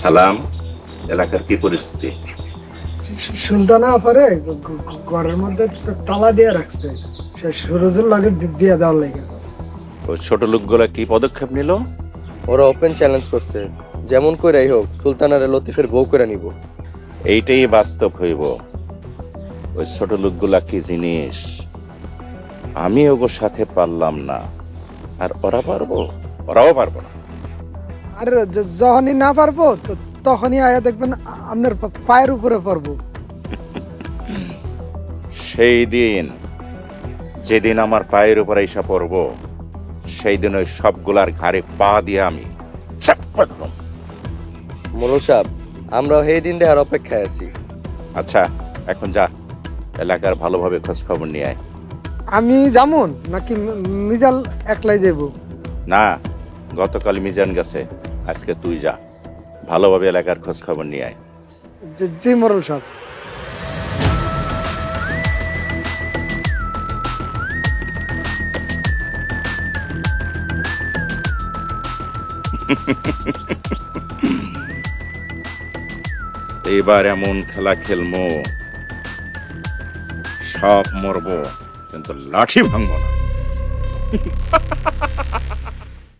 সালাম। এলাকার কি পরিস্থিতি? সুলতানা আপারে ঘরের মধ্যে তালা দিয়ে রাখছে, সে সুরজের লাগে বিয়ে দেওয়ার লেগে। ওই ছোট লোকগুলা কি পদক্ষেপ নিল? ওরা ওপেন চ্যালেঞ্জ করছে, যেমন করেই হোক সুলতানারে লতিফের বউ করে নিব। এইটাই বাস্তব হইব। ওই ছোট লোকগুলা কি জিনিস, আমি ওগোর সাথে পারলাম না, আর ওরা পারবো? ওরাও পারবো না। আর যখনই না পারবো তখনই আয়া দেখবেন আপনার পায়ের উপরে পড়বো। সেই দিন, যেদিন আমার পায়ের উপর এসে পড়বো, সেই দিন ওই সবগুলার ঘাড়ে পা দিয়ে আমি চাপ্পা ধরব। মোড়ল সাহেব, আমরাও সেই দিন দেখার অপেক্ষায় আছি। আচ্ছা, এখন যা, এলাকার ভালোভাবে খোঁজ খবর নিয়ে আয়। আমি যেমন নাকি মিজাল একলাই যাব? না, গতকাল মিজান গেছে, আজকে তুই যা, ভালোভাবে এলাকার খোঁজ খবর নিয়ে আয়। জি মোরল সাহেব। এইবার এমন খেলা খেলবো, সব মরবো কিন্তু লাঠি ভাঙবো না।